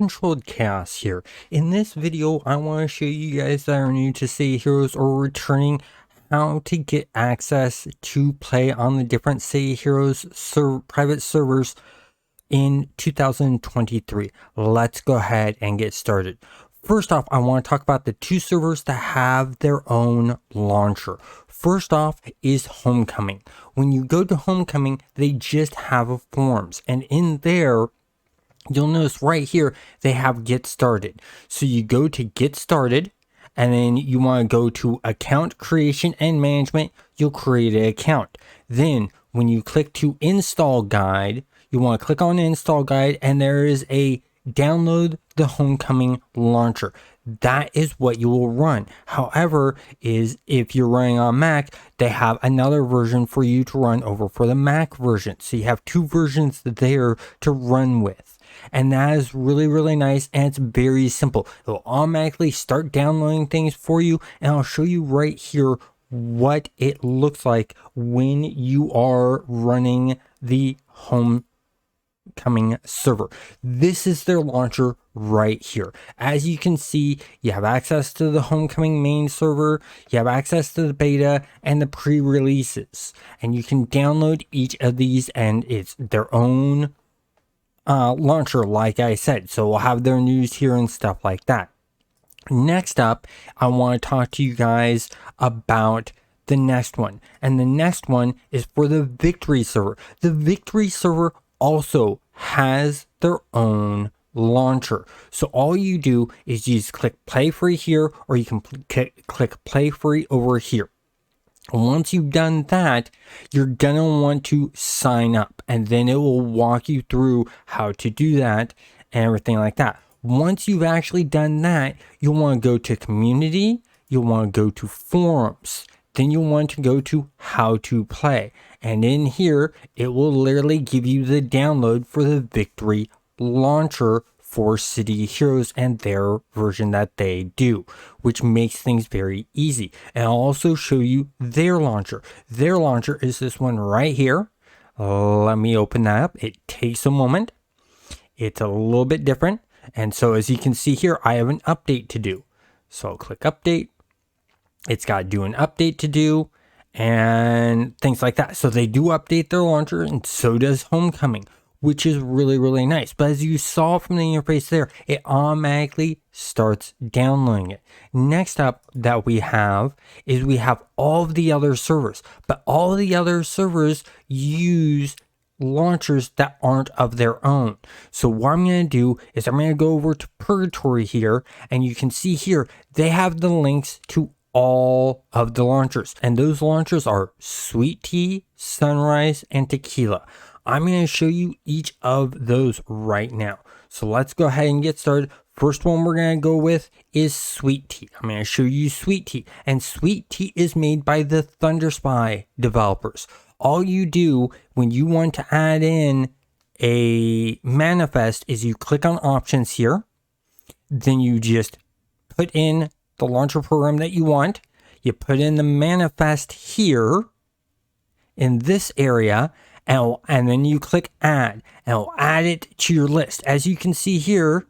Controlled Chaos here. In this video, I want to show you guys that are new to City Heroes or returning how to get access to play on the different City Heroes private servers in 2023. Let's go ahead and get started. First off, I want to talk about the two servers that have their own launcher. First off is Homecoming. When you go to Homecoming, they just have a forums, and in there, you'll notice right here, they have Get Started. So you go to Get Started, and then you want to go to Account Creation and Management. You'll create an account. Then when you click to Install Guide, you want to click on Install Guide, and there is a download the Homecoming launcher. That is what you will run. However, if you're running on Mac, they have another version for you to run over for the Mac version. So you have two versions there to run with. And that is really, really nice, and it's very simple. It will automatically start downloading things for you, and I'll show you right here what it looks like when you are running the Homecoming server. This is their launcher right here. As you can see, you have access to the Homecoming main server, you have access to the beta and the pre-releases, and you can download each of these, and it's their own launcher, like I said. So we'll have their news here and stuff like that. Next up, I want to talk to you guys about the next one, and the next one is for the Victory server. The Victory server also has their own launcher. So all you do is you just click play free here, or you can click play free over here. Once you've done that, you're gonna want to sign up, and then it will walk you through how to do that and everything like that. Once you've actually done that, you'll want to go to community, you'll want to go to forums, then you'll want to go to how to play, and in here it will literally give you the download for the Victory launcher for City Heroes and their version that they do, which makes things very easy. And I'll also show you their launcher. Their launcher is this one right here. Let me open that up. It takes a moment. It's a little bit different. And so as you can see here, I have an update to do. So I'll click update. It's got to do an update to do and things like that. So they do update their launcher, and so does Homecoming, which is really, really nice. But as you saw from the interface there, it automatically starts downloading it. Next up that we have is we have all of the other servers, but all of the other servers use launchers that aren't of their own. So what I'm going to do is I'm going to go over to Purgatory here, and you can see here, they have the links to all of the launchers, and those launchers are Sweet Tea, Sunrise, and Tequila. I'm going to show you each of those right now. So let's go ahead and get started. First one we're going to go with is Sweet Tea. I'm going to show you Sweet Tea. And Sweet Tea is made by the Thunderspy developers. All you do when you want to add in a manifest is you click on options here. Then you just put in the launcher program that you want. You put in the manifest here in this area, and then you click add, and it'll add it to your list. As you can see here,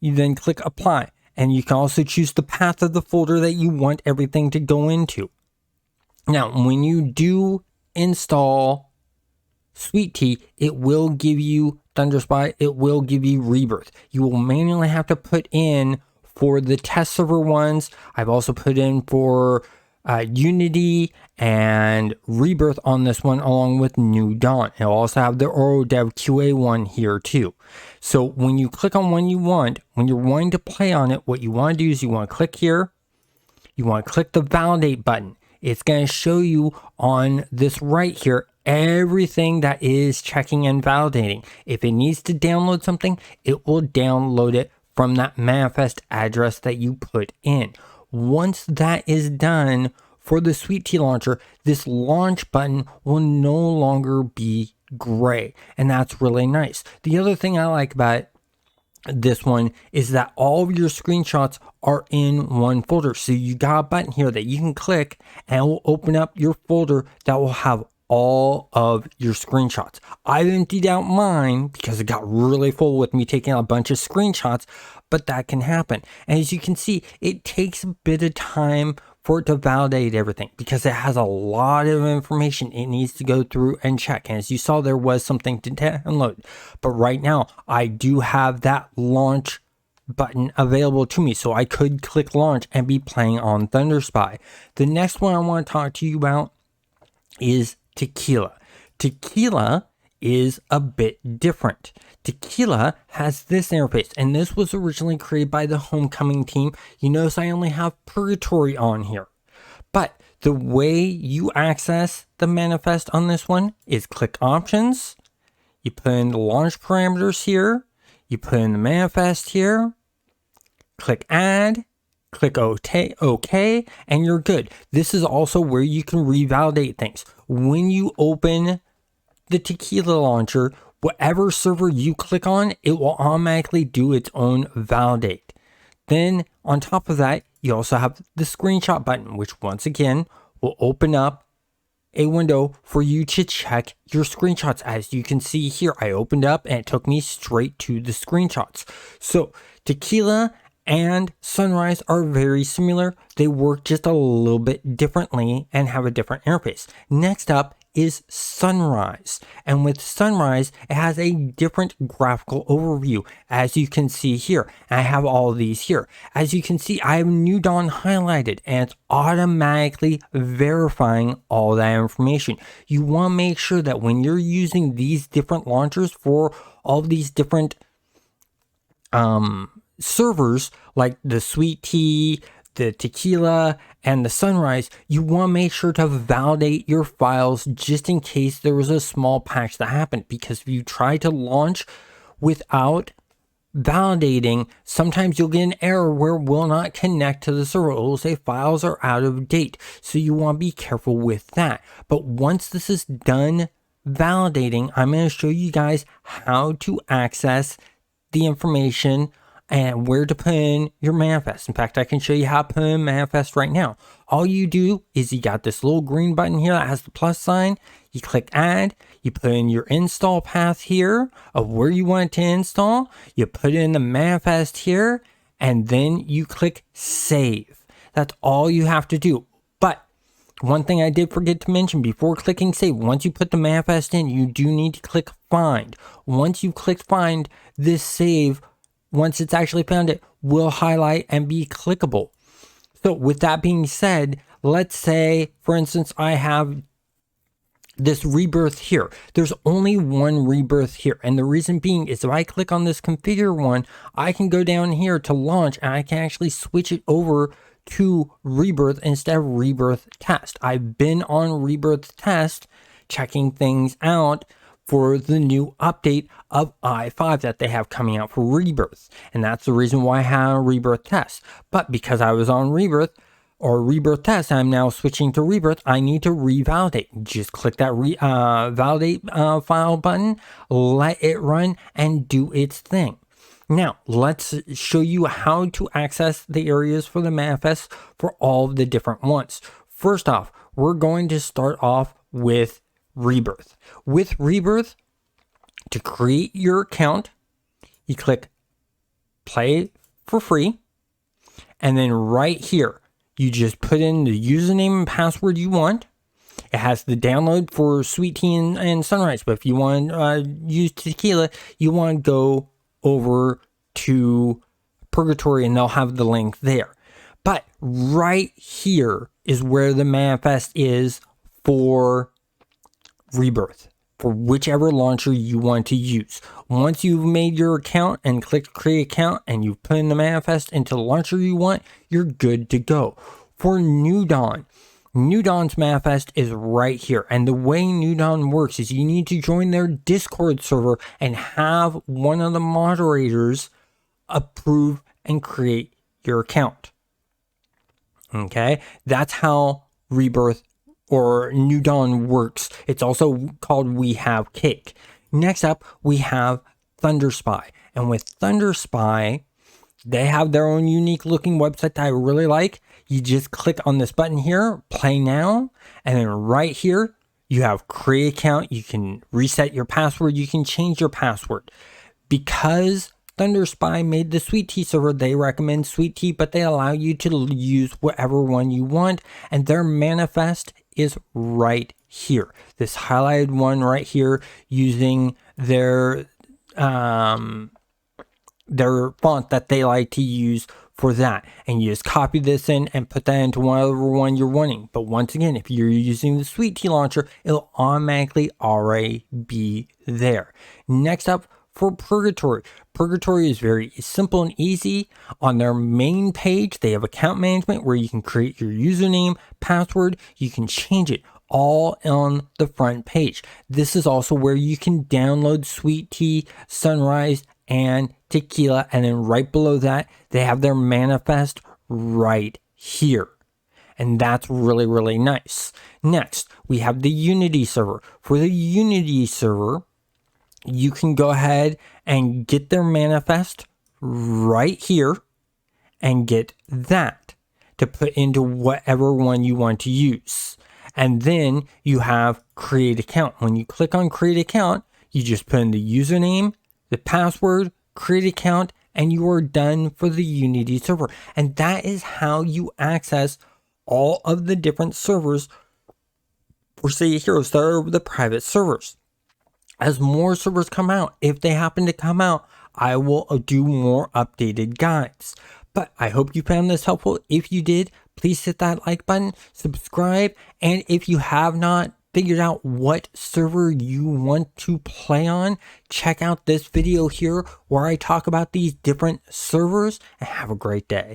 you then click apply, and you can also choose the path of the folder that you want everything to go into. Now, when you do install Sweet Tea, it will give you Thunderspy, it will give you Rebirth. You will manually have to put in for the test server ones. I've also put in for Unity and Rebirth on this one, along with New Dawn. It'll also have the OroDev QA one here too. So when you click on one you want, when you're wanting to play on it, what you want to do is you want to click here. You want to click the validate button. It's going to show you on this right here everything that is checking and validating. If it needs to download something, it will download it from that manifest address that you put in. Once that is done for the Sweet Tea launcher, this launch button will no longer be gray, and that's really nice. The other thing I like about this one is that all of your screenshots are in one folder. So you got a button here that you can click, and it will open up your folder that will have all of your screenshots. I've emptied out mine because it got really full with me taking a bunch of screenshots, but that can happen. And as you can see, it takes a bit of time for it to validate everything because it has a lot of information it needs to go through and check. And as you saw, there was something to download. But right now, I do have that launch button available to me, so I could click launch and be playing on ThunderSpy. The next one I want to talk to you about is Tequila. Tequila is a bit different. Tequila has this interface, and this was originally created by the Homecoming team. You notice I only have Purgatory on here. But the way you access the manifest on this one is click Options, you put in the launch parameters here, you put in the manifest here, click Add, click OK, and you're good. This is also where you can revalidate things. When you open the Tequila launcher, whatever server you click on, it will automatically do its own validate. Then on top of that, you also have the screenshot button, which once again will open up a window for you to check your screenshots. As you can see here, I opened up and it took me straight to the screenshots. So Tequila and Sunrise are very similar. They work just a little bit differently and have a different interface. Next up is Sunrise, and with Sunrise it has a different graphical overview, as you can see here. And I have all of these here. As you can see, I have New Dawn highlighted, and it's automatically verifying all that information. You want to make sure that when you're using these different launchers for all of these different servers, like the Sweet Tea, the Tequila, and the Sunrise, you want to make sure to validate your files just in case there was a small patch that happened. Because if you try to launch without validating, sometimes you'll get an error where it will not connect to the server. It will say files are out of date. So you want to be careful with that. But once this is done validating, I'm going to show you guys how to access the information and where to put in your manifest. In fact, I can show you how to put in manifest right now. All you do is you got this little green button here that has the plus sign. You click add, you put in your install path here of where you want it to install. You put in the manifest here, and then you click save. That's all you have to do. But one thing I did forget to mention before clicking save, once you put the manifest in, you do need to click find. Once you click find, this save, once it's actually found, it will highlight and be clickable. So with that being said, let's say, for instance, I have this rebirth here. There's only one rebirth here. And the reason being is if I click on this configure one, I can go down here to launch and I can actually switch it over to rebirth instead of rebirth test. I've been on rebirth test checking things out for the new update of I5 that they have coming out for Rebirth. And that's the reason why I had a Rebirth test. But because I was on Rebirth or Rebirth test, I'm now switching to Rebirth, I need to revalidate. Just click that validate file button, let it run and do its thing. Now, let's show you how to access the areas for the manifest for all of the different ones. First off, we're going to start off with Rebirth. With Rebirth, to create your account, you click play for free, and then right here, you just put in the username and password you want. It has the download for Sweet Tea and Sunrise, but if you want to use Tequila, you want to go over to Purgatory and they'll have the link there. But right here is where the manifest is for Rebirth, for whichever launcher you want to use. Once you've made your account and clicked create account and you've put in the manifest into the launcher you want, you're good to go. For New Dawn, New Dawn's manifest is right here. And the way New Dawn works is you need to join their Discord server and have one of the moderators approve and create your account. Okay, that's how Rebirth or New Dawn works. It's also called We Have Cake. Next up, we have ThunderSpy. And with ThunderSpy, they have their own unique looking website that I really like. You just click on this button here, play now, and then right here, You have create account. You can reset your password. You can change your password. Because ThunderSpy made the Sweet Tea server, they recommend Sweet Tea, but they allow you to use whatever one you want. And their manifest is right here. This highlighted one right here using their font that they like to use for that, and you just copy this in and put that into whatever one you're wanting. But once again, if you're using the Sweet Tea launcher, it'll automatically already be there. Next up, for Purgatory. Purgatory is very simple and easy. On their main page, they have account management where you can create your username, password, you can change it all on the front page. This is also where you can download Sweet Tea, Sunrise, and Tequila, and then right below that they have their manifest right here, and that's really, really nice. Next, we have the Unity server. For the Unity server, you can go ahead and get their manifest right here and get that to put into whatever one you want to use. And then you have create account. When you click on create account, you just put in the username, the password, create account, and you are done for the Unity server. And that is how you access all of the different servers for City Heroes that are the private servers. As more servers come out, if they happen to come out, I will do more updated guides. But I hope you found this helpful. If you did, please hit that like button, subscribe, and if you have not figured out what server you want to play on, check out this video here where I talk about these different servers, and have a great day.